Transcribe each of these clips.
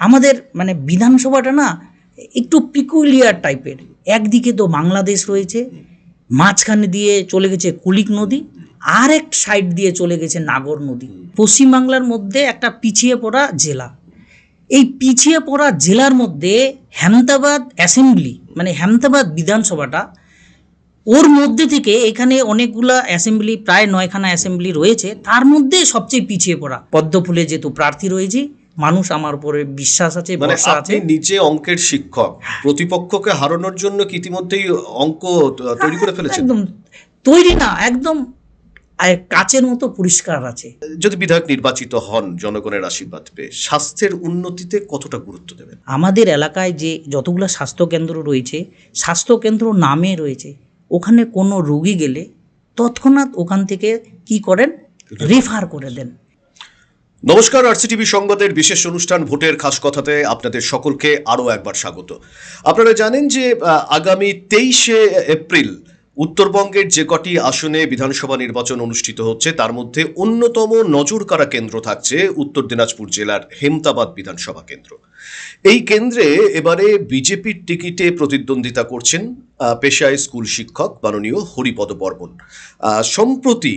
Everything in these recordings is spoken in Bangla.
আমাদের মানে বিধানসভাটা না একটু পিকুলিয়ার টাইপের। একদিকে তো বাংলাদেশ রয়েছে, মাঝখানে দিয়ে চলে গেছে কুলিক নদী, আর এক সাইড দিয়ে চলে গেছে নাগর নদী। পশ্চিমবাংলার মধ্যে একটা পিছিয়ে পড়া জেলা। এই পিছিয়ে পড়া জেলার মধ্যে হেমতাবাদ অ্যাসেম্বলি মানে হেমতাবাদ বিধানসভাটা, ওর মধ্যে থেকে এখানে অনেকগুলা অ্যাসেম্বলি, প্রায় 9খানা অ্যাসেম্বলি রয়েছে, তার মধ্যে সবচেয়ে পিছিয়ে পড়া। পদ্মফুলে যেহেতু প্রার্থী রয়েছে, মানুষ আমার উপরে বিশ্বাস আছে, মানে ভরসা আছে। আপনি নিজে অঙ্কের শিক্ষক, প্রতিপক্ষকে হারানোর জন্য কি ইতিমধ্যেই অঙ্ক তৈরি করে ফেলেছেন? একদম তৈরি না, একদম কাচের মতো পরিষ্কার আছে। যদি বিধায়ক নির্বাচিত হন জনগণের আশীর্বাদ পেয়ে, স্বাস্থ্যের উন্নতিতে কতটা গুরুত্ব দেবেন? আমাদের এলাকায় যে যতগুলো স্বাস্থ্যকেন্দ্র রয়েছে, স্বাস্থ্যকেন্দ্র নামে রয়েছে, ওখানে কোনো রোগী গেলে তৎক্ষণাৎ ওখান থেকে কি করেন, রেফার করে দেন। নমস্কার, আরসিটিভি সংবাদের বিশেষ অনুষ্ঠান ভোটের খাস কথাতে আপনাদের সকলকে আরও একবার স্বাগত। আপনারা জানেন যে আগামী 23শে এপ্রিল উত্তরবঙ্গের যে কটি আসনে বিধানসভা নির্বাচন অনুষ্ঠিত হচ্ছে, তার মধ্যে অন্যতম নজরকাড়া কেন্দ্র থাকছে উত্তর দিনাজপুর জেলার হেমতাবাদ বিধানসভা কেন্দ্র। এই কেন্দ্রে এবারে বিজেপির টিকিটে প্রতিদ্বন্দ্বিতা করছেন পেশায় স্কুল শিক্ষক মাননীয় হরিপদ বর্মন। সম্প্রতি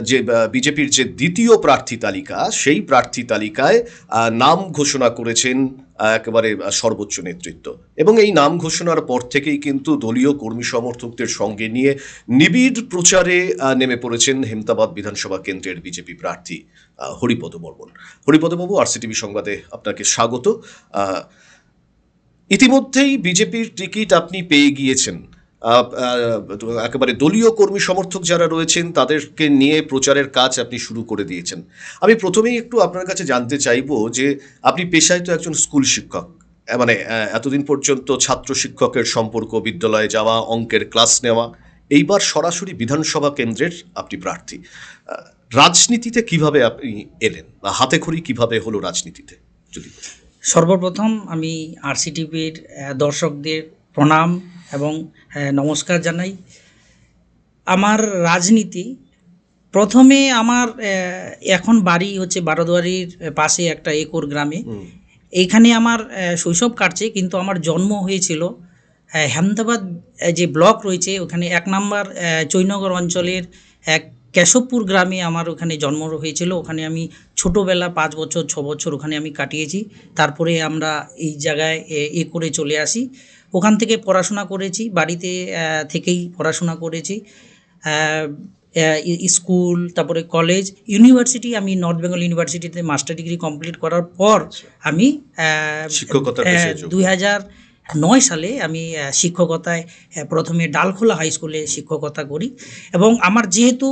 যে বিজেপির যে দ্বিতীয় প্রার্থী তালিকা, সেই প্রার্থী তালিকায় নাম ঘোষণা করেছেন একেবারে সর্বোচ্চ নেতৃত্ব, এবং এই নাম ঘোষণার পর থেকেই কিন্তু দলীয় কর্মী সমর্থকদের সঙ্গে নিয়ে নিবিড় প্রচারে নেমে পড়েছেন হেমতাবাদ বিধানসভা কেন্দ্রের বিজেপি প্রার্থী হরিপদ বর্মন। হরিপদবাবু, আরসিটিভি সংবাদে আপনাকে স্বাগত। ইতিমধ্যেই বিজেপির টিকিট আপনি পেয়ে গিয়েছেন, একেবারে দলীয় কর্মী সমর্থক যারা রয়েছেন তাদেরকে নিয়ে প্রচারের কাজ আপনি শুরু করে দিয়েছেন। আমি প্রথমেই একটু আপনার কাছে জানতে চাইবো যে আপনি পেশায় তো একজন স্কুল শিক্ষক, মানে এতদিন পর্যন্ত ছাত্র শিক্ষকের সম্পর্ক, বিদ্যালয়ে যাওয়া, অঙ্কের ক্লাস নেওয়া, এইবার সরাসরি বিধানসভা কেন্দ্রের আপনি প্রার্থী। রাজনীতিতে কিভাবে আপনি এলেন, বা হাতে খড়ি কিভাবে হলো রাজনীতিতে, যদি? সর্বপ্রথম আমি আরসিটিভির দর্শকদের প্রণাম এবং নমস্কার জানাই। আমার রাজনীতি প্রথমে আমার এখন বাড়ি হচ্ছে বারোদুয়ারির পাশে একটা একর গ্রামে। এইখানে আমার শৈশব কাটছে, কিন্তু আমার জন্ম হয়েছিল হেমতাবাদ যে ব্লক রয়েছে ওখানে 1 নম্বর চৈনগর অঞ্চলের কেশবপুর গ্রামে আমার ওখানে জন্ম হয়েছিল। ওখানে আমি ছোটোবেলা 5 বছর 6 বছর ওখানে আমি কাটিয়েছি। তারপরে আমরা এই জায়গায় করে চলে আসি। ওখান থেকে পড়াশোনা করেছি, বাড়িতে থেকেই পড়াশোনা করেছি। স্কুল, তারপরে কলেজ, ইউনিভার্সিটি, আমি নর্থ বেঙ্গল ইউনিভার্সিটিতে মাস্টার ডিগ্রি কমপ্লিট করার পর আমি 2009 সালে আমি শিক্ষকতায় প্রথমে ডালখোলা হাই স্কুলে শিক্ষকতা করি। এবং আমার যেহেতু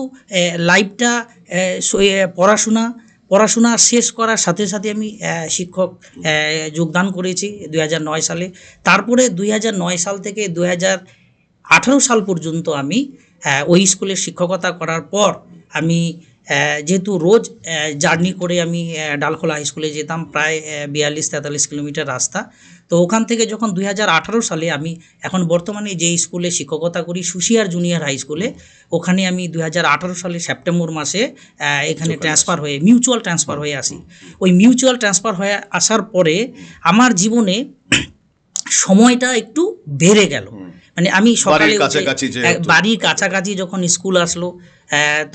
লাইফটা পড়াশোনা শেষ করার সাথে সাথে আমি শিক্ষক যোগদান করেছি 2009 সালে। তারপরে 2009 সাল থেকে 2018 সাল পর্যন্ত আমি ওই স্কুলে শিক্ষকতা করার পর আমি যেহেতু রোজ জার্নি করে আমি ডালখোলা হাই স্কুলে যেতাম, প্রায় 42-43 কিলোমিটার রাস্তা। তো ওখান থেকে যখন 2018 সালে আমি এখন বর্তমানে যে স্কুলে শিক্ষকতা করি, সুশিয়ার জুনিয়র হাই স্কুলে, ওখানে আমি 2018 সালে সেপ্টেম্বর মাসে এখানে মিউচুয়াল ট্রান্সফার হয়ে আসি। ওই মিউচুয়াল ট্রান্সফার হয়ে আসার পরে আমার জীবনে সময়টা একটু বেড়ে গেল। মানে আমি সকালে বাড়ির কাছাকাছি যখন স্কুল আসলো,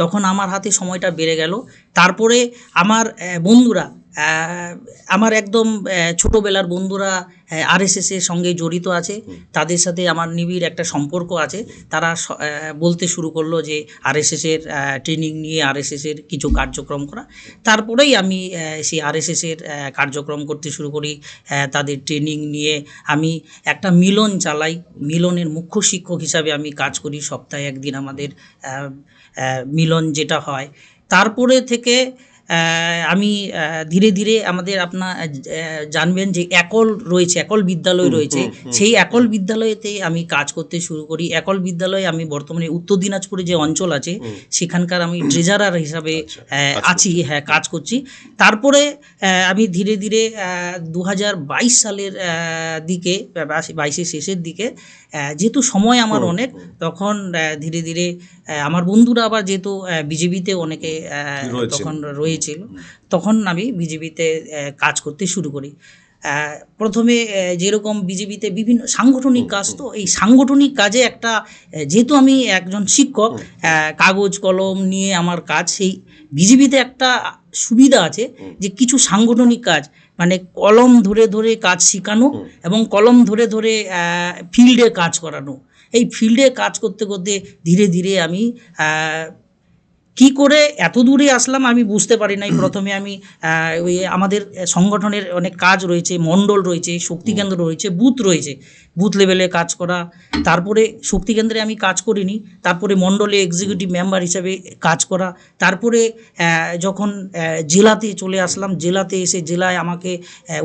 তখন আমার হাতে সময়টা বেড়ে গেল। তারপরে আমার বন্ধুরা, আমার একদম ছোটোবেলার বন্ধুরা আরএসএসের সঙ্গে জড়িত আছে, তাদের সাথে আমার নিবিড় একটা সম্পর্ক আছে। তারা বলতে শুরু করলো যে আরএসএসের ট্রেনিং নিয়ে আরএসএসের কিছু কার্যক্রম করা। তারপরেই আমি সেই আরএসএসের কার্যক্রম করতে শুরু করি। তাদের ট্রেনিং নিয়ে আমি একটা মিলন চালাই, মিলনের মুখ্য শিক্ষক হিসাবে আমি কাজ করি। সপ্তাহে একদিন আমাদের মিলন যেটা হয়। তারপরে থেকে আমি ধীরে ধীরে আমাদের জানবেন যে একল বিদ্যালয় রয়েছে, সেই একল বিদ্যালয়েতে আমি কাজ করতে শুরু করি। একল বিদ্যালয়ে আমি বর্তমানে উত্তর দিনাজপুরে যে অঞ্চল আছে সেখানকার আমি ট্রেজারার হিসাবে আছি, কাজ করছি। তারপরে আমি ধীরে ধীরে 2022 সালের দিকে, 22-এর শেষের দিকে, যেহেতু সময় আমার অনেক, তখন ধীরে ধীরে আমার বন্ধুরা আবার যেহেতু বিজেপিতে অনেকে তখন রয়েছে, হয়েছিল, তখন আমি বিজেপিতে কাজ করতে শুরু করি। প্রথমে যেরকম বিজেপিতে বিভিন্ন সাংগঠনিক কাজ, তো এই সাংগঠনিক কাজে একটা যেহেতু আমি একজন শিক্ষক, কাগজ কলম নিয়ে আমার কাজ, সেই বিজেপিতে একটা সুবিধা আছে যে কিছু সাংগঠনিক কাজ মানে কলম ধরে ধরে কাজ শেখানো এবং কলম ধরে ধরে ফিল্ডে কাজ করানো। এই ফিল্ডে কাজ করতে করতে ধীরে ধীরে আমি কি করে এত দূরে আসলাম আমি বুঝতে পারি নাই। প্রথমে আমি ওই আমাদের সংগঠনের অনেক কাজ রয়েছে, মণ্ডল রয়েছে, শক্তিকেন্দ্র রয়েছে, বুথ রয়েছে, বুথ লেভেলে কাজ করা। তারপরে শক্তিকেন্দ্রে আমি কাজ করিনি, তারপরে মণ্ডলে এক্সিকিউটিভ মেম্বার হিসাবে কাজ করা। তারপরে যখন জেলাতে চলে আসলাম, জেলাতে এসে জেলায় আমাকে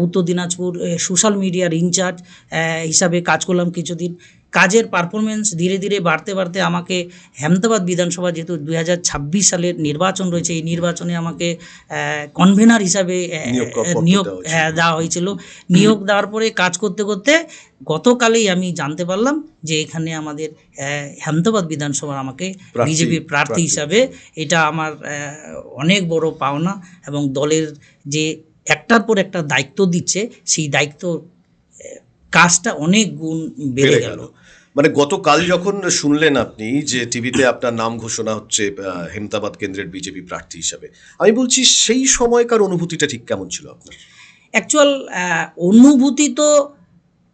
উত্তর দিনাজপুর সোশ্যাল মিডিয়ার ইনচার্জ হিসাবে কাজ করলাম কিছুদিন। কাজের পারফরমেন্স ধীরে ধীরে বাড়তে বাড়তে আমাকে হেমতাবাদ বিধানসভা, যেহেতু 2026 সালের নির্বাচন রয়েছে, এই নির্বাচনে আমাকে কনভেনার হিসাবে নিয়োগ দেওয়া হয়েছিল। নিয়োগ দেওয়ার পরে কাজ করতে করতে গতকালেই আমি জানতে পারলাম যে এখানে আমাদের হেমতাবাদ বিধানসভা আমাকে বিজেপির প্রার্থী হিসাবে, এটা আমার অনেক বড় পাওনা এবং দলের যে একটার পর একটা দায়িত্ব দিচ্ছে, সেই দায়িত্ব কাজটা অনেক গুণ বেড়ে গেল। মানে গতকাল যখন শুনলেন আপনি যে টিভিতে আপনার নাম ঘোষণা হচ্ছে হেমতাবাদ কেন্দ্রের বিজেপি প্রার্থী হিসাবে, আমি বলছি সেই সময়কার অনুভূতিটা ঠিক কেমন ছিল আপনার? অ্যাকচুয়াল অনুভূতি তো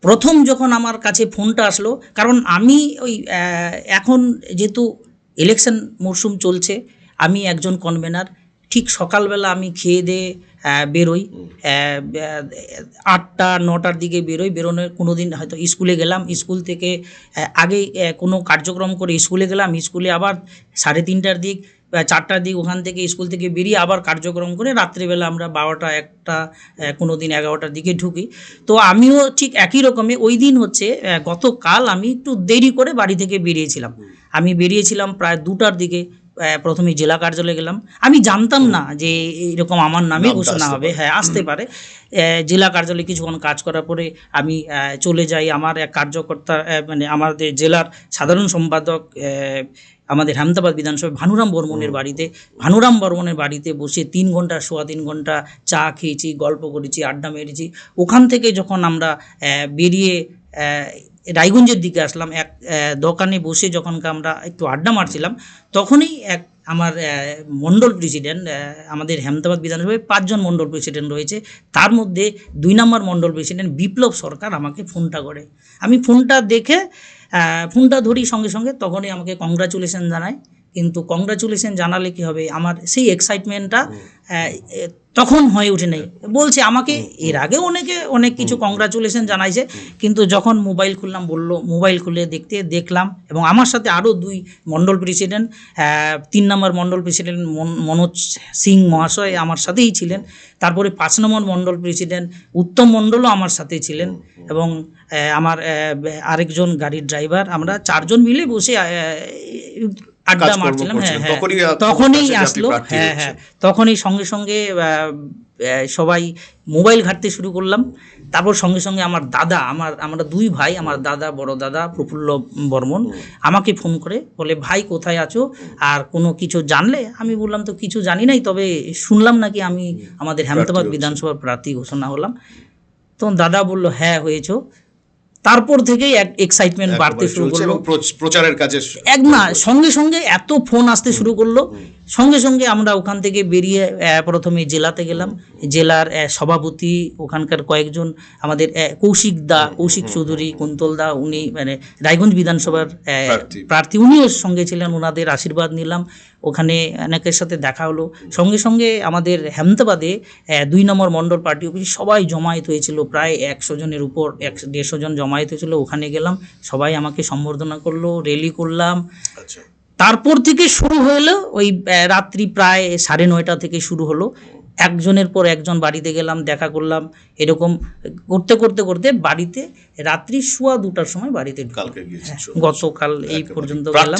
প্রথম যখন আমার কাছে ফোনটা আসলো, কারণ আমি ওই এখন যেহেতু ইলেকশন মরশুম চলছে, আমি একজন কনভেনার, ঠিক সকালবেলা আমি খেয়ে দিয়ে বেরোই, 8টা-9টার দিকে বেরোই। বেরোনোর কোনো দিন হয়তো স্কুলে গেলাম, স্কুল থেকে আগে কোনো কার্যক্রম করে স্কুলে গেলাম, স্কুলে আবার 3:30টার দিক 4টার দিক ওখান থেকে স্কুল থেকে বেরিয়ে আবার কার্যক্রম করে রাত্রিবেলা আমরা 12টা 1টা কোনো দিন 11টার দিকে ঢুকি। তো আমিও ঠিক একই রকমই ওই দিন হচ্ছে গতকাল আমি একটু দেরি করে বাড়ি থেকে বেরিয়েছিলাম। আমি বেরিয়েছিলাম প্রায় 2টার দিকে। প্রথমে জেলা কার্যালয়ে গেলাম, আমি জানতাম না যে এরকম আমার নামে ঘোষণা হবে, হ্যাঁ আসতে পারে। জেলা কার্যালয়ে কিছুক্ষণ কাজ করার পরে আমি চলে যাই আমার এক কার্যকর্তা, মানে আমাদের জেলার সাধারণ সম্পাদক আমাদের হেমতাবাদ বিধানসভা ভানুরাম বর্মনের বাড়িতে। ভানুরাম বর্মনের বাড়িতে বসে 3 ঘন্টা, সোয়া 3 ঘন্টা চা খেয়েছি, গল্প করেছি, আড্ডা মেরেছি। ওখান থেকে যখন আমরা বেরিয়ে রায়গঞ্জের দিকে আসলাম, এক দোকানে বসে যখন আমরা একটু আড্ডা মারছিলাম, তখনই এক আমার মণ্ডল প্রেসিডেন্ট, আমাদের হেমতাবাদ বিধানসভায় 5 জন মণ্ডল প্রেসিডেন্ট রয়েছে, তার মধ্যে 2 নম্বর মণ্ডল প্রেসিডেন্ট বিপ্লব সরকার আমাকে ফোনটা করে। আমি ফোনটা দেখে ফোনটা ধরি সঙ্গে সঙ্গে, তখনই আমাকে কংগ্রাচুলেশন জানায়। কিন্তু কংগ্রাচুলেশন জানালে কি হবে, আমার সেই এক্সাইটমেন্টটা তখন হয়ে ওঠে নাই। বলছে আমাকে এর আগেও অনেক কিছু কংগ্রাচুলেশন জানাইছে, কিন্তু যখন মোবাইল খুললাম, বললো মোবাইল খুলে দেখলাম, এবং আমার সাথে আরও 2 মণ্ডল প্রেসিডেন্ট, 3 নম্বর মণ্ডল প্রেসিডেন্ট মনোজ সিং মহাশয় আমার সাথেই ছিলেন, তারপরে 5 নম্বর মণ্ডল প্রেসিডেন্ট উত্তম মণ্ডলও আমার সাথে ছিলেন, এবং আমার আরেকজন গাড়ির ড্রাইভার, আমরা 4 জন মিলে বসে আড্ডা মারছিলাম। তখনই আসলো, তখনই সঙ্গে সঙ্গে সবাই মোবাইল ঘাঁটতে শুরু করলাম। তারপর সঙ্গে সঙ্গে আমার দাদা, আমরা 2 ভাই, আমার দাদা, বড় দাদা প্রফুল্ল বর্মন আমাকে ফোন করে বলে, ভাই কোথায় আছো, আর কোনো কিছু জানলে? আমি বললাম তো কিছু জানি নাই, তবে শুনলাম নাকি আমি আমাদের হেমতাবাদ বিধানসভার প্রার্থী ঘোষণা হলাম। তখন দাদা বললো, হ্যাঁ হয়েছো। তারপর থেকেই এক এক্সাইটমেন্ট বাড়তে শুরু করলো প্রচারের কাজে। সঙ্গে সঙ্গে এত ফোন আসতে শুরু করলো, সঙ্গে সঙ্গে আমরা ওখান থেকে বেরিয়ে প্রথমে জেলাতে গেলাম। জেলার সভাপতি, ওখানকার কয়েকজন, আমাদের কৌশিক চৌধুরী, কুন্তল দা, উনি মানে রায়গঞ্জ বিধানসভার প্রার্থী, উনিও সঙ্গে ছিলেন, ওনাদের আশীর্বাদ নিলাম। ওখানে অনেকের সাথে দেখা হলো। সঙ্গে সঙ্গে আমাদের হেমতাবাদে 2 নম্বর মণ্ডল পার্টি অফিস সবাই জমায়েত হয়েছিল, প্রায় 100 জনের উপর, 150 জন জমায়েত হয়েছিল। ওখানে গেলাম, সবাই আমাকে সম্বর্ধনা করলো, র্যালি করলাম। তারপর থেকে শুরু হলো ওই রাত্রি প্রায় 9:30 থেকে শুরু হলো। একজনের পর একজন বাড়িতে গেলাম, দেখা করলাম, এরকম করতে করতে করতে বাড়িতে রাত্রি সোয়া 2টার সময় বাড়িতে গতকাল এই পর্যন্ত গেলাম।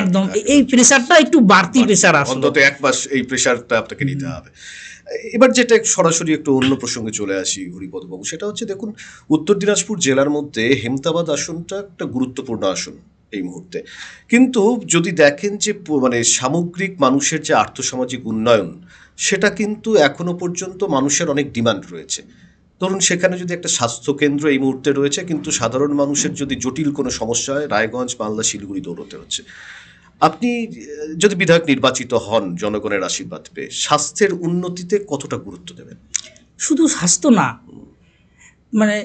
একদম এই প্রেসারটা একটু বাড়তি প্রেসার আসলো, অন্তত 1 মাস এই প্রেসারটা আপনাকে নিতে হবে। এবার যেটা সরাসরি একটু অন্য প্রসঙ্গে চলে আসি হরিপদ বাবু, সেটা হচ্ছে দেখুন, উত্তর দিনাজপুর জেলার মধ্যে হেমতাবাদ আসনটা একটা গুরুত্বপূর্ণ আসন এই মুহূর্তে, কিন্তু যদি দেখেন যে মানে সামগ্রিক মানুষের যে আর্থসামাজিক উন্নয়ন, সেটা কিন্তু এখনো পর্যন্ত মানুষের অনেক ডিমান্ড রয়েছে। ধরুন সেখানে যদি একটা স্বাস্থ্যকেন্দ্র এই মুহূর্তে রয়েছে, কিন্তু সাধারণ মানুষের যদি জটিল কোনো সমস্যা হয় রায়গঞ্জ, মালদা, শিলিগুড়ি দৌড়তে হচ্ছে। আপনি যদি বিধায়ক নির্বাচিত হন জনগণের আশীর্বাদ পেয়ে, স্বাস্থ্যের উন্নতিতে কতটা গুরুত্ব দেবেন? শুধু স্বাস্থ্য না, মানে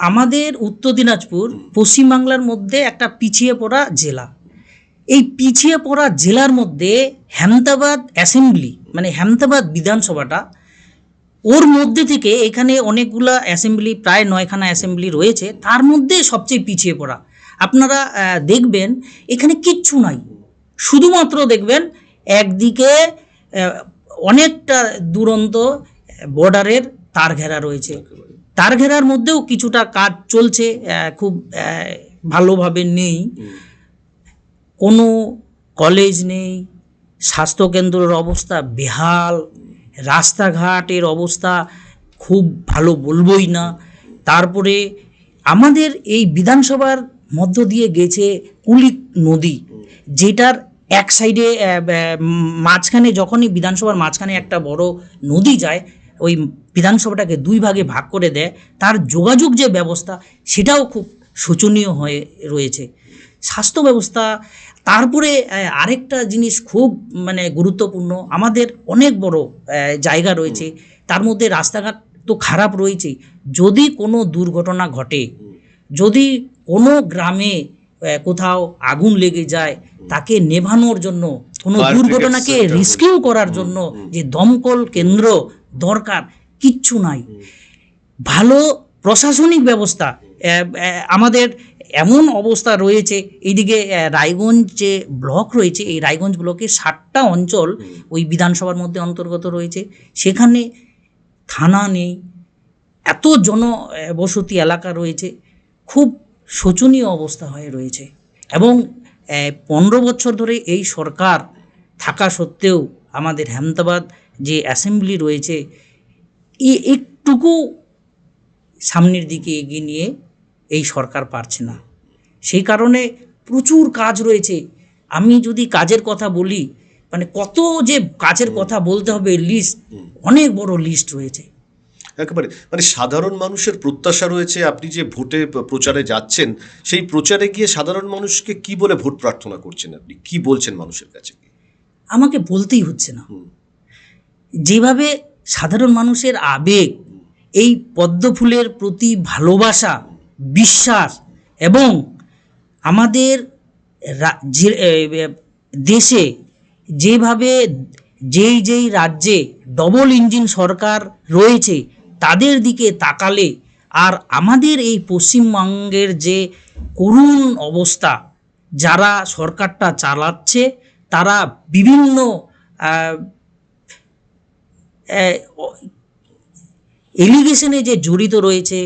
আমাদের উত্তর দিনাজপুর পশ্চিমবাংলার মধ্যে একটা পিছিয়ে পড়া জেলা। এই পিছিয়ে পড়া জেলার মধ্যে হেমতাবাদ অ্যাসেম্বলি, মানে হেমতাবাদ বিধানসভাটা, ওর মধ্যে থেকে এখানে অনেকগুলা অ্যাসেম্বলি, প্রায় 9খানা অ্যাসেম্বলি রয়েছে, তার মধ্যে সবচেয়ে পিছিয়ে পড়া। আপনারা দেখবেন এখানে কিচ্ছু নাই, শুধুমাত্র দেখবেন একদিকে অনেকটা দুরন্ত বর্ডারের তার ঘেরা রয়েছে। তার ঘেরার মধ্যেও কিছুটা কাজ চলছে, খুব ভালোভাবে নেই। কোনো কলেজ নেই, স্বাস্থ্যকেন্দ্রের অবস্থা বেহাল, রাস্তাঘাটের অবস্থা খুব ভালো বলবই না। তারপরে আমাদের এই বিধানসভার মধ্য দিয়ে গেছে কুলিক নদী, যেটার এক সাইডে মাঝখানে, যখনই বিধানসভার মাঝখানে একটা বড় নদী যায়, ওই বিধানসভাটাকে 2 ভাগে ভাগ করে দেয়। তার যোগাযোগ যে ব্যবস্থা, সেটাও খুব শোচনীয় হয়ে রয়েছে। স্বাস্থ্য ব্যবস্থা, তারপরে আরেকটা জিনিস খুব মানে গুরুত্বপূর্ণ, আমাদের অনেক বড় জায়গা রয়েছে, তার মধ্যে রাস্তাঘাট তো খারাপ রয়েছেই। যদি কোনো দুর্ঘটনা ঘটে, যদি কোনো গ্রামে কোথাও আগুন লেগে যায়, তাকে নেভানোর জন্য, কোনো Fire দুর্ঘটনাকে brigade center রেস্কিউ করার জন্য যে দমকল কেন্দ্র দরকার, কিচ্ছু নাই। ভালো প্রশাসনিক ব্যবস্থা, আমাদের এমন অবস্থা রয়েছে, এইদিকে রায়গঞ্জ যে ব্লক রয়েছে, এই রায়গঞ্জ ব্লকে 7টা অঞ্চল ওই বিধানসভার মধ্যে অন্তর্গত রয়েছে, সেখানে থানা নেই, এত জনবসতি এলাকা রয়েছে, খুব শোচনীয় অবস্থা হয়ে রয়েছে। এবং 15 বছর ধরে এই সরকার থাকা সত্ত্বেও আমাদের হেমতাবাদ যে অ্যাসেম্বলি রয়েছে, একটুকু সামনের দিকে এগিয়ে নিয়ে এই সরকার পারছে না। সেই কারণে প্রচুর কাজ রয়েছে। আমি যদি কাজের কথা বলি, মানে কত যে কাজের কথা বলতে হবে, লিস্ট অনেক বড় লিস্ট রয়েছে। একেবারে মানে সাধারণ মানুষের প্রত্যাশা রয়েছে। আপনি যে ভোটে প্রচারে যাচ্ছেন, সেই প্রচারে গিয়ে সাধারণ মানুষকে কি বলে ভোট প্রার্থনা করছেন? আপনি কি বলছেন মানুষের কাছে? আমাকে বলতেই হচ্ছে না, যেভাবে সাধারণ মানুষের আবেগ, এই পদ্ম ফুলের প্রতি ভালোবাসা, বিশ্বাস, এবং আমাদের দেশে যেভাবে যেই রাজ্যে ডবল ইঞ্জিন সরকার রয়েছে, তাদের দিকে তাকালে আর আমাদের এই পশ্চিমবঙ্গের যে করুণ অবস্থা, যারা সরকারটা চালাচ্ছে তারা বিভিন্ন এলিগেশনে যে জড়িত রয়েছে,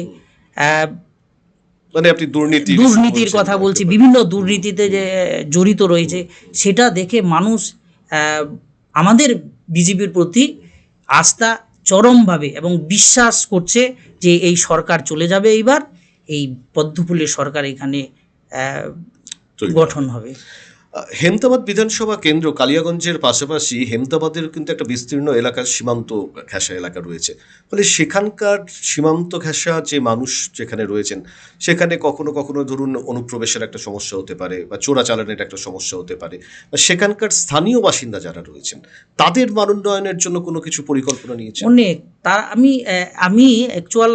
মানে আপনি দুর্নীতির কথা বলছি, বিভিন্ন দুর্নীতিতে যে জড়িত রয়েছে, সেটা দেখে মানুষ আমাদের বিজেপির প্রতি আস্থা চরমভাবে এবং বিশ্বাস করছে যে এই সরকার চলে যাবে, এইবার এই পদ্মফুলের সরকার এখানে গঠন হবে। হেমতাবাদ বিধানসভা কেন্দ্র কালিয়াগঞ্জের পাশাপাশি হেমতাবাদের কিন্তু একটা বিস্তীর্ণ এলাকার সীমান্ত ঘেঁষা এলাকা রয়েছে। ফলে সেখানকার সীমান্ত ঘেঁষা যে মানুষ যেখানে রয়েছেন, সেখানে কখনো কখনো ধরুন অনুপ্রবেশের একটা সমস্যা হতে পারে, বা চোরাচালানের একটা সমস্যা হতে পারে, বা সেখানকার স্থানীয় বাসিন্দা যারা রয়েছেন তাদের মানোন্নয়নের জন্য কোনো কিছু পরিকল্পনা নিয়েছে? অনেক, তা আমি অ্যাকচুয়াল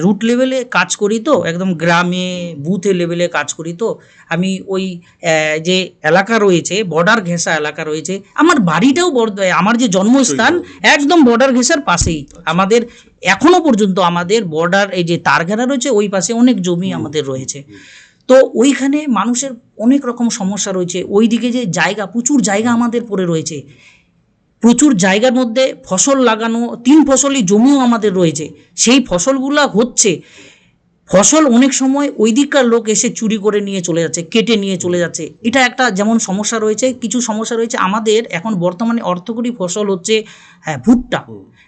রুট লেভেলে কাজ করি, তো একদম গ্রামে বুথে লেভেলে কাজ করি। তো আমি ওই যে এলাকা রয়েছে, বর্ডার ঘেঁষা এলাকা রয়েছে, আমার বাড়িটাও আমার যে জন্মস্থান একদম বর্ডার ঘেঁষার পাশেই। আমাদের এখনো পর্যন্ত আমাদের বর্ডার, এই যে তার ঘেরা রয়েছে, ওই পাশে অনেক জমি আমাদের রয়েছে। তো ওইখানে মানুষের অনেক রকম সমস্যা রয়েছে। ওইদিকে যে জায়গা, প্রচুর জায়গা আমাদের পড়ে রয়েছে, প্রচুর জায়গার মধ্যে ফসল লাগানো, 3 ফসলি জমিও আমাদের রয়েছে। সেই ফসলগুলো হচ্ছে, ফসল অনেক সময় ওই দিককার লোক এসে চুরি করে নিয়ে চলে যাচ্ছে, কেটে নিয়ে চলে যাচ্ছে। এটা একটা যেমন সমস্যা রয়েছে। কিছু সমস্যা রয়েছে আমাদের এখন বর্তমানে অর্থকরী ফসল হচ্ছে ভুট্টা।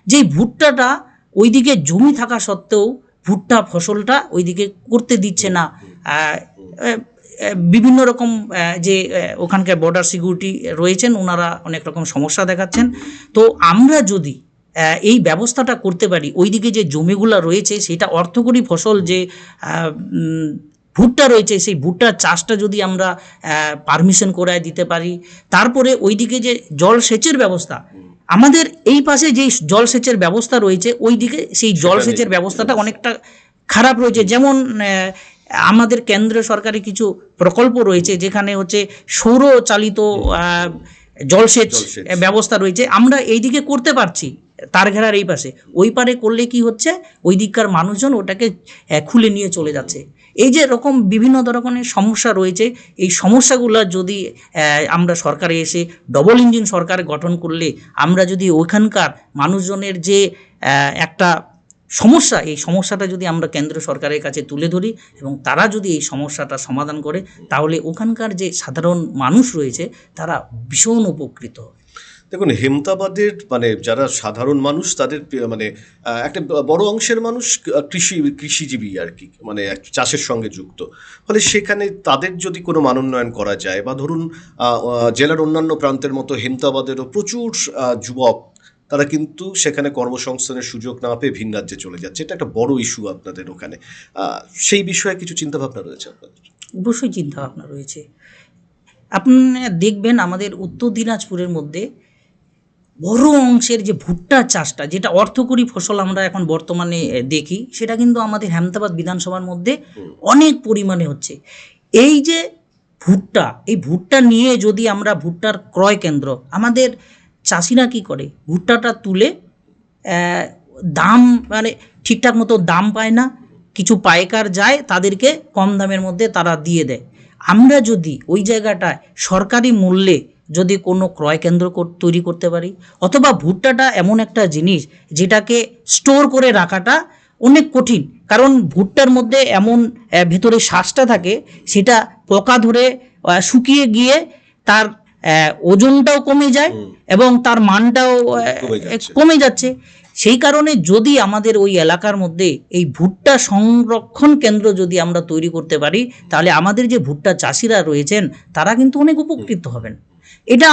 যেই ভুট্টাটা ওইদিকে জমি থাকা সত্ত্বেও ভুট্টা ফসলটা ওইদিকে করতে দিচ্ছে না। বিভিন্ন রকম যে ওখানকার বর্ডার সিকিউরিটি রয়েছেন, ওনারা অনেক রকম সমস্যা দেখাচ্ছেন। তো আমরা যদি এই ব্যবস্থাটা করতে পারি, ওইদিকে যে জমিগুলো রয়েছে সেটা অর্থকরী ফসল যে ভুট্টা রয়েছে, সেই ভুট্টার চাষটা যদি আমরা পারমিশন করায় দিতে পারি, তারপরে ওইদিকে যে জলসেচের ব্যবস্থা, আমাদের এই পাশে যেই জলসেচের ব্যবস্থা রয়েছে ওইদিকে সেই জলসেচের ব্যবস্থাটা অনেকটা খারাপ রয়েছে। যেমন আমাদের কেন্দ্র সরকারের কিছু প্রকল্প রয়েছে যেখানে হচ্ছে সৌর চালিত জলসেচ ব্যবস্থা রয়েছে, আমরা এইদিকে করতে পারছি তারঘেরার এই পাশে, ওই পারে করলে কি হচ্ছে ওই দিককার মানুষজন ওটাকে খুলে নিয়ে চলে যাচ্ছে। এই যে রকম বিভিন্ন ধরনের সমস্যা রয়েছে, এই সমস্যাগুলো যদি আমরা সরকারে এসে ডবল ইঞ্জিন সরকার গঠন করলে, আমরা যদি ওইখানকার মানুষজনের যে একটা সমস্যা, এই সমস্যাটা যদি আমরা কেন্দ্র সরকারের কাছে তুলে ধরি এবং তারা যদি এই সমস্যাটা সমাধান করে, তাহলে ওখানকার যে সাধারণ মানুষ রয়েছে তারা ভীষণ উপকৃত হবে। দেখুন, হেমতাবাদের মানে যারা সাধারণ মানুষ তাদের মানে একটা বড় অংশের মানুষ কৃষিজীবী আর কি, মানে চাষের সঙ্গে যুক্ত। ফলে সেখানে তাদের যদি কোনো মানোন্নয়ন করা যায়, বা ধরুন জেলার অন্যান্য প্রান্তের মতো হেমতাবাদেরও প্রচুর যুবক তারা কিন্তু সেখানে কর্মসংস্থানের সুযোগ না পেয়ে ভিন রাজ্যে চলে যাচ্ছে, এটা একটা বড় ইস্যু আপনাদের ওখানে। সেই বিষয়ে কিছু চিন্তাভাবনা রয়েছে আপনাদের? অবশ্যই চিন্তাভাবনা রয়েছে। আপনি দেখবেন আমাদের উত্তর দিনাজপুরের মধ্যে বড় অংশের যে ভুট্টা চাষটা, যেটা অর্থকরী ফসল আমরা এখন বর্তমানে দেখি, সেটা কিন্তু আমাদের হেমতাবাদ বিধানসভার মধ্যে অনেক পরিমাণে হচ্ছে। এই যে ভুট্টা, এই ভুট্টা নিয়ে যদি আমরা ভুট্টার ক্রয় কেন্দ্র, আমাদের চাষিরা কি করে, ভুট্টাটা তুলে দাম মানে ঠিকঠাক মতো দাম পায় না, কিছু পাইকার যায় তাদেরকে কম দামের মধ্যে তারা দিয়ে দেয়। আমরা যদি ওই জায়গাটায় সরকারি মূল্যে যদি কোনো ক্রয় কেন্দ্র তৈরি করতে পারি, অথবা ভুট্টাটা এমন একটা জিনিস যেটাকে স্টোর করে রাখাটা অনেক কঠিন, কারণ ভুট্টার মধ্যে এমন ভেতরে শ্বাসটা থাকে, সেটা পোকা ধরে শুকিয়ে গিয়ে তার ওজনটাও কমে যায় এবং তার মানটাও কমে যাচ্ছে। সেই কারণে যদি আমাদের ওই এলাকার মধ্যে এই ভুট্টা সংরক্ষণ কেন্দ্র যদি আমরা তৈরি করতে পারি, তাহলে আমাদের যে ভুট্টা চাষিরা রয়েছেন তারা কিন্তু অনেক উপকৃত হবেন। এটা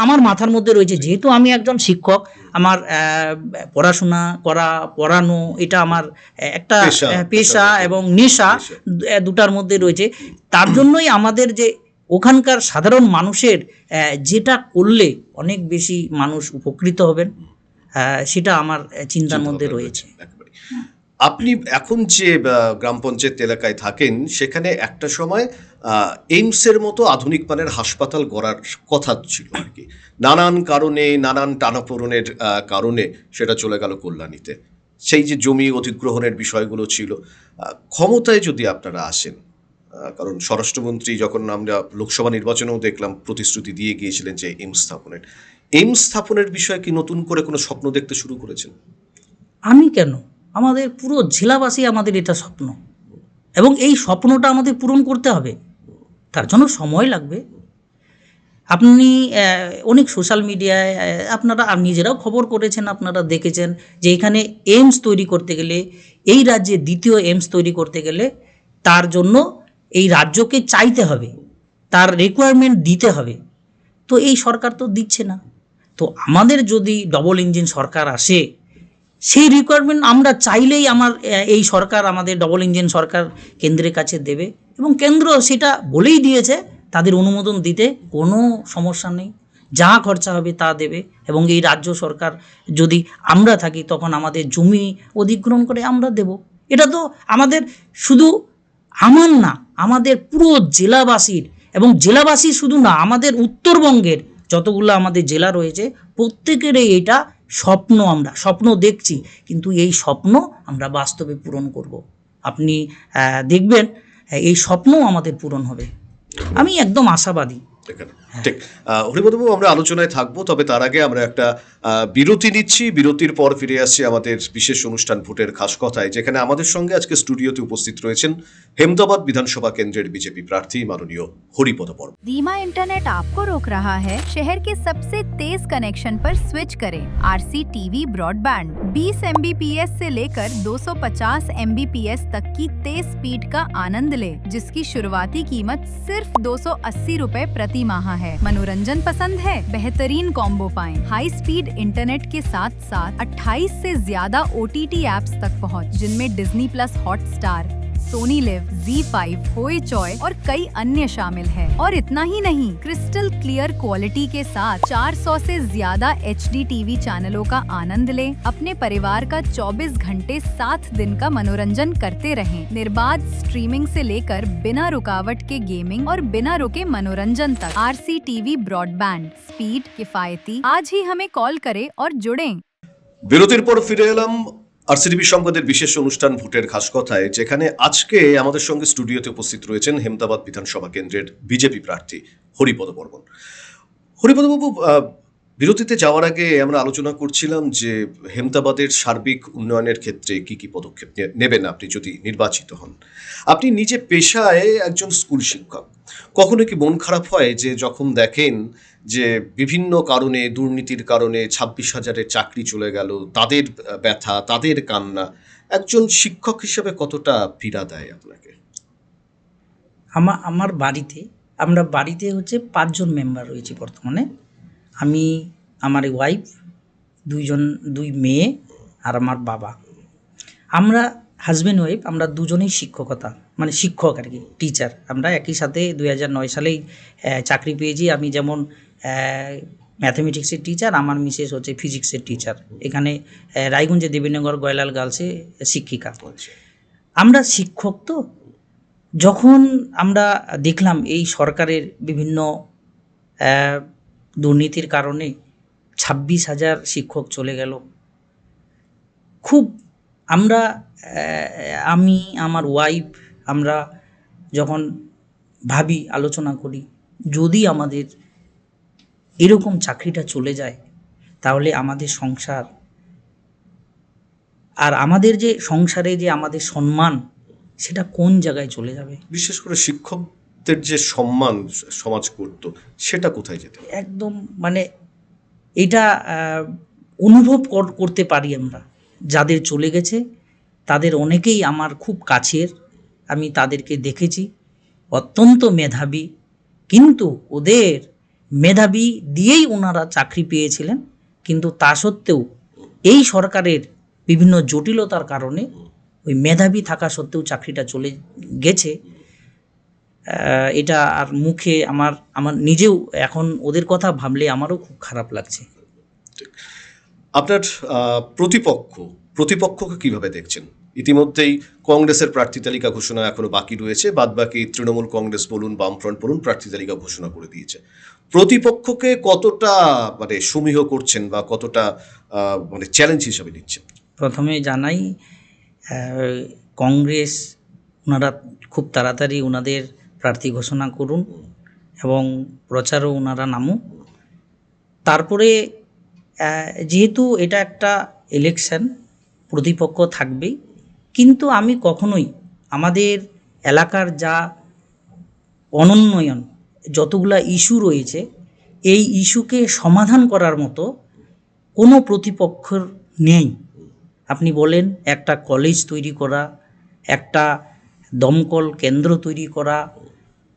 আমার মাথার মধ্যে রয়েছে, যেহেতু আমি একজন শিক্ষক, আমার পড়ানো এটা আমার একটা পেশা এবং নেশা, দুটার মধ্যে রয়েছে। তার জন্যই আমাদের যে ওখানকার সাধারণ মানুষের যেটা করলে অনেক বেশি মানুষ উপকৃত হবেন, সেটা আমার চিন্তার মধ্যে রয়েছে। আপনি এখন যে গ্রাম পঞ্চায়েত এলাকায় থাকেন, সেখানে একটা সময় এইমসের মতো আধুনিক মানের হাসপাতাল গড়ার কথা ছিল আর কি, নানান কারণে, নানান টানাপোড়েনের কারণে সেটা চলে গেল কল্যাণীতে। সেই যে জমি অধিগ্রহণের বিষয়গুলো ছিল, ক্ষমতায় যদি আপনারা আসেন, কারণ স্বরাষ্ট্রমন্ত্রী যখন আমরা লোকসভা নির্বাচনেও দেখলাম প্রতিশ্রুতি দিয়ে গিয়েছিলেন যে এইমস স্থাপনের বিষয়ে কি নতুন করে কোনো স্বপ্ন দেখতে শুরু করেছেন? আমি কেন, আমাদের পুরো জেলাবাসী আমাদের এটা স্বপ্ন, এবং এই স্বপ্নটা আমাদের পূরণ করতে হবে, তার জন্য সময় লাগবে। আপনি অনেক সোশ্যাল মিডিয়ায় আপনারা নিজেরাও খবর করেছেন, আপনারা দেখেছেন যে এখানে এইমস তৈরি করতে গেলে, এই রাজ্যে দ্বিতীয় এইমস তৈরি করতে গেলে তার জন্য এই রাজ্যকে চাইতে হবে, তার রিকোয়ারমেন্ট দিতে হবে। তো এই সরকার তো দিচ্ছে না। তো আমাদের যদি ডবল ইঞ্জিন সরকার আসে, সেই রিকোয়ারমেন্ট আমরা চাইলেই এই সরকার, আমাদের ডবল ইঞ্জিন সরকার কেন্দ্রের কাছে দেবে, এবং কেন্দ্র সেটা বলেই দিয়েছে তাদের অনুমোদন দিতে কোনো সমস্যা নেই, যা খরচা হবে তা দেবে। এবং এই রাজ্য সরকার যদি আমরা থাকি, তখন আমাদের জমি অধিগ্রহণ করে আমরা দেব। এটা তো আমাদের শুধু আমার না, আমাদের পুরো জেলাবাসীর, এবং জেলাবাসী শুধু না, আমাদের উত্তরবঙ্গের যতগুলো আমাদের জেলা রয়েছে প্রত্যেকেরই এটা স্বপ্ন, আমরা স্বপ্ন দেখছি, কিন্তু এই স্বপ্ন আমরা বাস্তবে পূরণ করব। আপনি দেখবেন এই স্বপ্নও আমাদের পূরণ হবে, আমি একদম আশাবাদী। ঠিক, হরিপদবাবু, আমরা আলোচনায় থাকবো, তবে তার আগে আমরা একটা বিরতি নিচ্ছি। বিরতির পর ফিরে আসছি আমাদের বিশেষ অনুষ্ঠান ভোটের খাস কথায়, যেখানে আমাদের সঙ্গে আজকে স্টুডিওতে উপস্থিত রয়েছেন হেমতাবাদ বিধানসভা কেন্দ্রের বিজেপি প্রার্থী মাননীয় হরিপদ বর্মন। धीमा इंटरनेट आपको रोक रहा है? शहर के सबसे तेज कनेक्शन पर स्विच करें। आरसी टीवी ब्रॉडबैंड 20 MBPS से लेकर 250 MBPS तक की तेज स्पीड का आनंद ले, जिसकी शुरुआती कीमत सिर्फ 280 रुपए प्रति माह है। है। मनोरंजन पसंद है, बेहतरीन कॉम्बो पाएं। हाई स्पीड इंटरनेट के साथ साथ 28 से ज्यादा OTT ऐप्स तक पहुंच, जिनमें Disney plus Hotstar, Sony LIV, ZEE5, होई चॉय और कई अन्य शामिल है। और इतना ही नहीं, क्रिस्टल क्लियर क्वालिटी के साथ 400 से ज्यादा HD TV चैनलों का आनंद लें। अपने परिवार का 24 घंटे 7 दिन का मनोरंजन करते रहें। निर्बाध स्ट्रीमिंग से लेकर बिना रुकावट के गेमिंग और बिना रुके मनोरंजन तक। RCTV ब्रॉडबैंड, स्पीड किफायती। आज ही हमें कॉल करें और जुड़ें। বিরতির পর ফিরে এলাম আরসিটিভি সংবাদের বিশেষ অনুষ্ঠান ভোটের খাস কথায়, যেখানে আজকে আমাদের সঙ্গে স্টুডিওতে উপস্থিত রয়েছেন হেমতাবাদ বিধানসভা কেন্দ্রের বিজেপি প্রার্থী হরিপদ বর্মন। হরিপদবাবু, বিরতিতে যাওয়ার আগে আমরা আলোচনা করছিলাম যে হেমতাবাদের সার্বিক উন্নয়নের ক্ষেত্রে কি কি পদক্ষেপ নেবেন আপনি যদি নির্বাচিত হন। আপনি নিজে পেশায় একজন স্কুল শিক্ষক। কখনো কি মন খারাপ হয় যে যখন দেখেন যে বিভিন্ন কারণে, দুর্নীতির কারণে 26,000-এর চাকরি চলে গেল, তাদের ব্যথা, তাদের কান্না একজন শিক্ষক হিসেবে কতটা পীড়া দেয় আপনাকে? আমার বাড়িতে হচ্ছে 5 জন মেম্বার রয়েছে বর্তমানে। আমি, আমার ওয়াইফ, 2 মেয়ে আর আমার বাবা। আমরা হাজব্যান্ড ওয়াইফ, আমরা দুজনেই শিক্ষকতা, মানে শিক্ষক আর কি, টিচার। আমরা একই সাথে 2009 সালেই চাকরি পেয়েছি। আমি যেমন ম্যাথামেটিক্সের টিচার, আমার মিসেস হচ্ছে ফিজিক্সের টিচার। এখানে রায়গঞ্জে দেবীনগর গয়লাল গার্লসে শিক্ষিকা। আমরা শিক্ষক। তো যখন আমরা দেখলাম এই সরকারের বিভিন্ন দুর্নীতির কারণে 26,000 শিক্ষক চলে গেল, খুব আমরা, আমি, আমার ওয়াইফ, আমরা যখন ভাবি, আলোচনা করি, যদি আমাদের এরকম চাকরিটা চলে যায় তাহলে আমাদের সংসার, আর আমাদের যে সংসারে যে আমাদের সম্মান, সেটা কোন জায়গায় চলে যাবে। বিশেষ করে শিক্ষকদের যে সম্মান সমাজ করত, সেটা কোথায় যেত? একদম মানে এটা অনুভব করতে পারি আমরা। যাদের চলে গেছে তাদের অনেকেই আমার খুব কাছের, আমি তাদেরকে দেখেছি, অত্যন্ত মেধাবী, কিন্তু ওদের মেধাবী দিয়েই ওনারা চাকরি পেয়েছিলেন। কিন্তু তা সত্ত্বেও এই সরকারের বিভিন্ন জটিলতার কারণে ওই মেধাবী থাকা সত্ত্বেও চাকরিটা চলে গেছে। এটা আর মুখে আমার নিজেও এখন ওদের কথা ভাবলে আমারও খুব খারাপ লাগছে। আপনার প্রতিপক্ষকে কিভাবে দেখছেন? ইতিমধ্যেই কংগ্রেসের প্রার্থী তালিকা ঘোষণা এখনো বাকি রয়েছে, বাদবাকি তৃণমূল কংগ্রেস বলুন, বামফ্রন্ট বলুন, প্রার্থী তালিকা ঘোষণা করে দিয়েছে। প্রতিপক্ষকে কতটা মানে সমীহ করছেন বা কতটা মানে চ্যালেঞ্জ হিসাবে নিচ্ছেন? প্রথমে জানাই, কংগ্রেস ওনারা খুব তাড়াতাড়ি ওনাদের প্রার্থী ঘোষণা করুন এবং প্রচারও ওনারা নামুক। তারপরে যেহেতু এটা একটা ইলেকশন, প্রতিপক্ষ থাকবেই, কিন্তু আমি কখনোই আমাদের এলাকার যা অনুন্নয়ন, যতগুলা ইস্যু রয়েছে, এই ইস্যুকে সমাধান করার মতো কোনো প্রতিপক্ষের নেই। আপনি বলেন একটা কলেজ তৈরি করা, একটা দমকল কেন্দ্র তৈরি করা,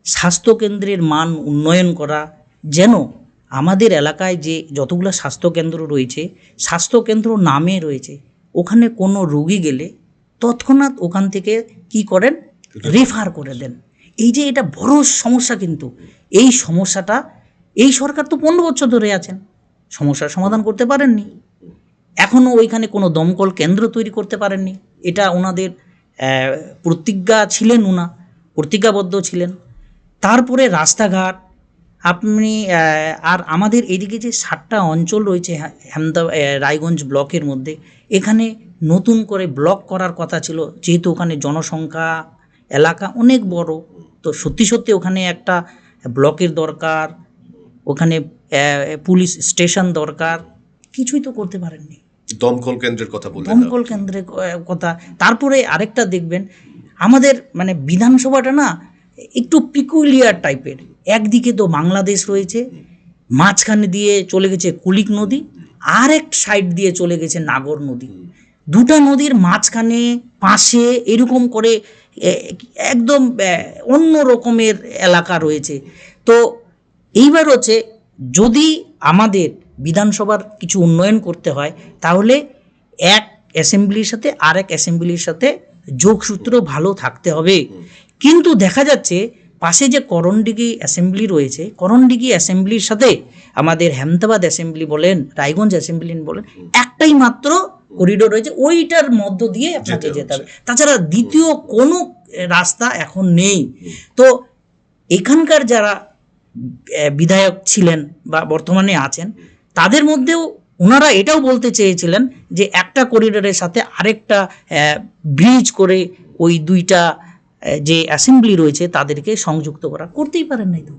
স্বাস্থ্যকেন্দ্রের মান উন্নয়ন করা, যেন আমাদের এলাকায় যে যতগুলো স্বাস্থ্যকেন্দ্র রয়েছে, স্বাস্থ্যকেন্দ্র নামে রয়েছে, ওখানে কোনো রোগী গেলে তৎক্ষণাৎ ওখান থেকে কি করেন, রেফার করে দেন। এই যে এটা বড় সমস্যা, কিন্তু এই সমস্যাটা এই সরকার তো 15 বছর ধরে আছেন, সমস্যার সমাধান করতে পারেননি। এখনও ওইখানে কোনো দমকল কেন্দ্র তৈরি করতে পারেননি। এটা ওনাদের প্রতিজ্ঞাবদ্ধ ছিলেন। তারপরে রাস্তাঘাট, আপনি আর আমাদের এদিকে যে 7টা অঞ্চল রয়েছে রায়গঞ্জ ব্লকের মধ্যে, এখানে নতুন করে ব্লক করার কথা ছিল, যেহেতু ওখানে জনসংখ্যা, এলাকা অনেক বড়, তো সত্যি ওখানে একটা ব্লকের দরকার, ওখানে পুলিশ স্টেশন দরকার, কিছুই তো করতে পারেননি। দমকল কেন্দ্রের কথা বললেন, দমকল কেন্দ্রের কথা। তারপরে আরেকটা দেখবেন, আমাদের মানে বিধানসভাটা না একটু পিকুলিয়ার টাইপের। একদিকে তো বাংলাদেশ রয়েছে, মাঝখানে দিয়ে চলে গেছে কুলিক নদী, আর এক সাইড দিয়ে চলে গেছে নাগর নদী। দুটা নদীর মাঝখানে পাশে এরকম করে একদম অন্য রকমের এলাকা রয়েছে। তো এইবার হচ্ছে যদি আমাদের বিধানসভার কিছু উন্নয়ন করতে হয় তাহলে এক অ্যাসেম্বলির সাথে আর এক অ্যাসেম্বলির সাথে যোগসূত্র ভালো থাকতে হবে। কিন্তু দেখা যাচ্ছে পাশে যে করণডিঘি অ্যাসেম্বলি রয়েছে, করণডিঘি অ্যাসেম্বলির সাথে আমাদের হেমতাবাদ অ্যাসেম্বলি বলেন, রায়গঞ্জ অ্যাসেম্বলি বলেন, একটাই মাত্র করিডোর রয়েছে, ওইটার মধ্য দিয়ে আপনাকে যেতে হবে। তাছাড়া দ্বিতীয় কোনো রাস্তা এখন নেই। তো এখানকার যারা বিধায়ক ছিলেন বা বর্তমানে আছেন তাদের মধ্যেও ওনারা এটাও বলতে চেয়েছিলেন যে একটা করিডোরের সাথে আরেকটা ব্রিজ করে ওই দুইটা যে অ্যাসেম্বলি রয়েছে তাদেরকে সংযুক্ত করা, করতেই পারেন নাই তো।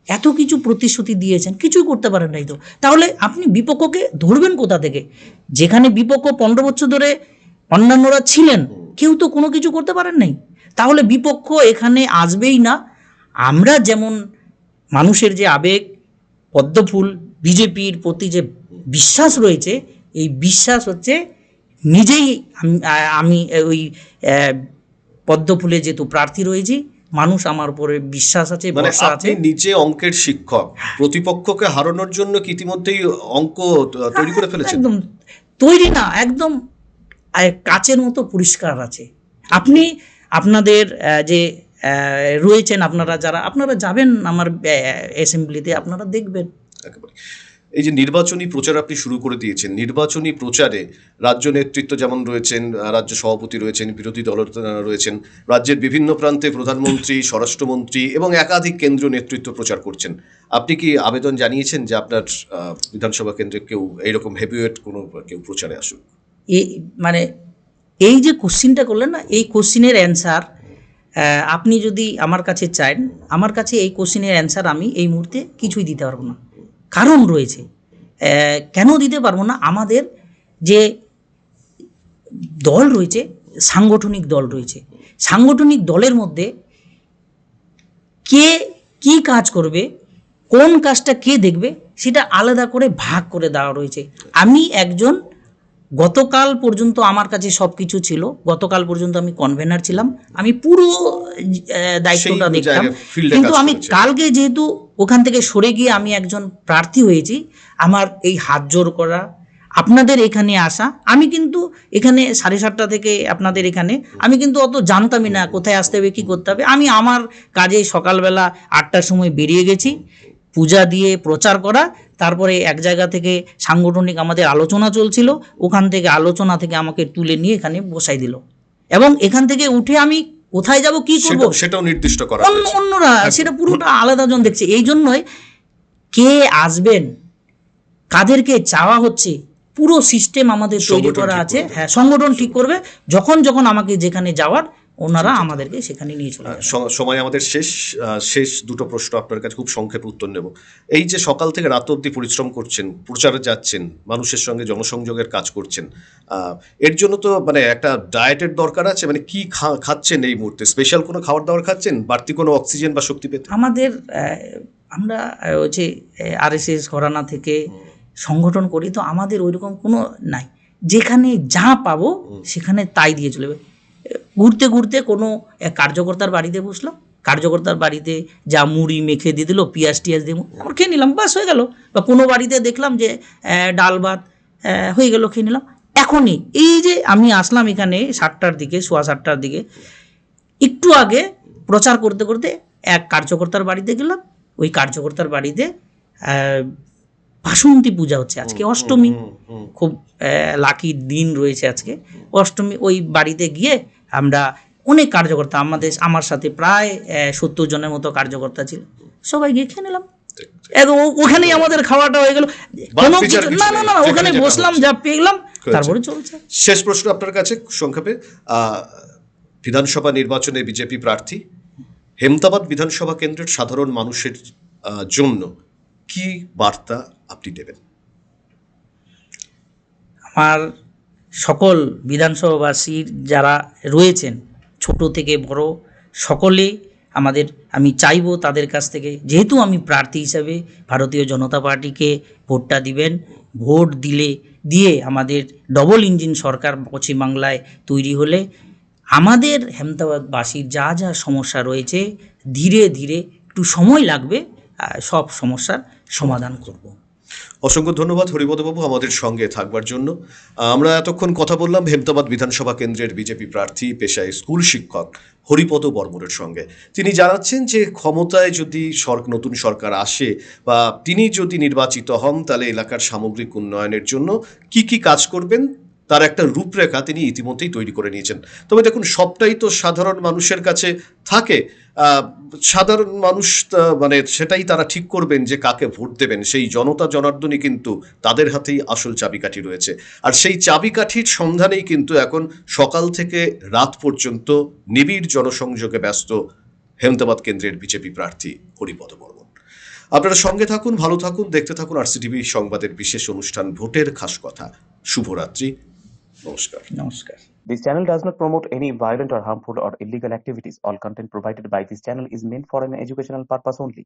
এত কিছু প্রতিশ্রুতি দিয়েছেন, কিছুই করতে পারেন নাই তো। তাহলে আপনি বিপক্ষকে ধরবেন কোথা থেকে? যেখানে বিপক্ষ 15 বছর ধরে অন্যান্যরা ছিলেন, কেউ তো কোনো কিছু করতে পারেন নাই। তাহলে বিপক্ষ এখানে আসবেই না। আমরা যেমন মানুষের যে আবেগ, পদ্মফুল বিজেপির প্রতি যে বিশ্বাস রয়েছে, এই বিশ্বাস হচ্ছে নিজেই আমি ওই পদ্মফুলে যেহেতু প্রার্থী রয়েছি, মানুষ আমার উপরে বিশ্বাস আছে, মানে ভরসা আছে। আপনি নিজে অঙ্কের শিক্ষক, প্রতিপক্ষকে হারানোর জন্য কি ইতিমধ্যেই অঙ্ক তৈরি করে ফেলেছেন? একদম তৈরি না, একদম কাচের মতো পরিষ্কার আছে। আপনি আপনাদের যে রয়েছেন, আপনারা যাবেন আমার অ্যাসেম্বলিতে, আপনারা দেখবেন। একেবারে। এই যে নির্বাচনী প্রচার আপনি শুরু করে দিয়েছেন, নির্বাচনী প্রচারে রাজ্য নেতৃত্ব যেমন রয়েছেন, রাজ্য সভাপতি রয়েছেন, বিরোধী দল রয়েছেন, রাজ্যের বিভিন্ন প্রান্তে প্রধানমন্ত্রী, স্বরাষ্ট্রমন্ত্রী এবং একাধিক কেন্দ্রীয় নেতৃত্ব প্রচার করছেন। আপনি কি আবেদন জানিয়েছেন যে আপনার বিধানসভা কেন্দ্রে কেউ এইরকম হেভিওয়েট কোনো কেউ প্রচারে আসুক? মানে এই যে কোশ্চিনটা করলেন না, এই কোশ্চিনের অ্যান্সার আপনি যদি আমার কাছে চান, আমার কাছে এই কোশ্চিনের অ্যান্সার আমি এই মুহূর্তে কিছুই দিতে পারবো না। কারণ রয়েছে, কেন দিতে পারবো না? আমাদের যে দল রয়েছে, সাংগঠনিক দল রয়েছে, সাংগঠনিক দলের মধ্যে কে কি কাজ করবে, কোন কাজটা কে দেখবে, সেটা আলাদা করে ভাগ করে দেওয়া রয়েছে। আমি একজন, গতকাল পর্যন্ত আমার কাছে সব কিছু ছিল, গতকাল পর্যন্ত আমি কনভেনার ছিলাম, আমি পুরো দায়িত্বটা দেখতাম। কিন্তু আমি কালকে যেহেতু ওখান থেকে সরে গিয়ে আমি একজন প্রার্থী হয়েছি, আমার এই হাত জোর করা, আপনাদের এখানে আসা, আমি কিন্তু এখানে 7:30 থেকে আপনাদের এখানে আমি কিন্তু অত জানতামই না কোথায় আসতে হবে, কী করতে হবে। আমি আমার কাজে সকালবেলা 8টার সময় বেরিয়ে গেছি, পূজা দিয়ে প্রচার করা, তারপরে এক জায়গা থেকে সাংগঠনিক আমাদের আলোচনা চলছিল, ওখান থেকে আলোচনা থেকে আমাকে তুলে নিয়ে এখানে বসাই দিল, এবং এখান থেকে উঠে আমি কোথায় যাব, কি করব, সেটাও নির্দিষ্ট করা হয়েছে। অন্যরা সেটা পুরোটা আলাদা জন দেখছে। এই জন্যই কে আসবেন, কাদেরকে চাওয়া হচ্ছে, পুরো সিস্টেম আমাদের তৈরি করা আছে। হ্যাঁ, সংগঠন ঠিক করবে, যখন যখন আমাকে যেখানে যাওয়ার ওনারা আমাদেরকে সেখানে নিয়ে চলে যাবে। সময় আমাদের শেষ দুটো প্রশ্ন আপনার কাছে খুব সংক্ষেপে উত্তর নেব। এই যে সকাল থেকে রাত অবধি পরিশ্রম করছেন, প্রচারে যাচ্ছেন, মানুষের সঙ্গে জনসংযোগের কাজ করছেন, এর জন্য তো মানে একটা ডায়েটের দরকার আছে। মানে কি খাচ্ছেন এই মুহূর্তে? স্পেশাল কোনো খাবার দাবার খাচ্ছেন বাড়তি কোনো অক্সিজেন বা শক্তি পেতে? আমরা হচ্ছে RSS ঘরানা থেকে সংগঠন করি, তো আমাদের ওইরকম কোনো নাই, যেখানে যা পাবো সেখানে তাই দিয়ে চলবে। ঘুরতে ঘুরতে কোনো এক কার্যকর্তার বাড়িতে বসলাম, কার্যকর্তার বাড়িতে যা মুড়ি মেখে দিয়ে দিল, পেঁয়াজ টিয়াজ দিয়ে আমার খেয়ে নিলাম, বাস হয়ে গেল। বা কোনো বাড়িতে দেখলাম যে ডাল ভাত হয়ে গেল, খেয়ে নিলাম। এখনই এই যে আমি আসলাম এখানে 7টার দিকে, 7:15 দিকে, একটু আগে প্রচার করতে করতে এক কার্যকর্তার বাড়িতে গেলাম। ওই কার্যকর্তার বাড়িতে বাসন্তী পূজা হচ্ছে আজকে, অষ্টমী, খুব লাকি দিন রয়েছে আজকে অষ্টমী। ওই বাড়িতে গিয়ে আমরা অনেক কার্যকর্তা, আমার সাথে প্রায় 70 জনের মতো কার্যকর্তা ছিল, সবাই গিয়ে খেয়ে নিলাম। ওখানেই আমাদের খাওয়াটা হয়ে গেল, কোনো কিছু না, ওখানে বসলাম, যা পেয়ে গেলাম, তারপরে চলছে। শেষ প্রশ্ন আপনার কাছে সংক্ষেপে, বিধানসভা নির্বাচনে বিজেপি প্রার্থী, হেমতাবাদ বিধানসভা কেন্দ্রের সাধারণ মানুষের জন্য কি বার্তা আপনি দেবেন? আমার সকল বিধানসভাবাসীর যারা রয়েছেন, ছোট থেকে বড় সকলে আমি চাইবো তাদের কাছ থেকে, যেহেতু আমি প্রার্থী হিসাবে ভারতীয় জনতা পার্টিকে ভোটটা দিবেন। ভোট দিয়ে আমাদের ডবল ইঞ্জিন সরকার পশ্চিমবাংলায় তৈরি হলে আমাদের হেমতাবাদবাসীর যা যা সমস্যা রয়েছে ধীরে ধীরে, একটু সময় লাগবে সব সমস্যার সমাধান করব। অসংখ্য ধন্যবাদ হরিপদবাবু আমাদের সঙ্গে থাকবার জন্য। আমরা এতক্ষণ কথা বললাম হেমতাবাদ বিধানসভা কেন্দ্রের বিজেপি প্রার্থী পেশায় স্কুল শিক্ষক হরিপদ বর্মনের সঙ্গে। তিনি জানাচ্ছেন যে ক্ষমতায় যদি নতুন সরকার আসে বা তিনি যদি নির্বাচিত হন তাহলে এলাকার সামগ্রিক উন্নয়নের জন্য কি কি কাজ করবেন তার একটা রূপরেখা তিনি ইতিমধ্যেই তৈরি করে নিয়েছেন। তবে দেখুন সবটাই তো সাধারণ মানুষের কাছে থাকে। সাধারণ মানুষ মানে সেটাই তারা ঠিক করবেন যে কাকে ভোট দেবেন। সেই জনতা জনার্দনই কিন্তু তাদের হাতেই আসল চাবিকাঠি রয়েছে। আর সেই চাবিকাঠির সন্ধানেই কিন্তু এখন সকাল থেকে রাত পর্যন্ত নিবিড় জনসংযোগে ব্যস্ত হেমতাবাদ কেন্দ্রের বিজেপি প্রার্থী হরিপদ বর্মন। আপনারা সঙ্গে থাকুন, ভালো থাকুন, দেখতে থাকুন আরসিটিভি সংবাদের বিশেষ অনুষ্ঠান ভোটের খাস কথা। শুভরাত্রি, নমস্কার। নমস্কার। This channel does not promote any violent or harmful or illegal activities. All content provided by this channel is meant for an educational purpose only.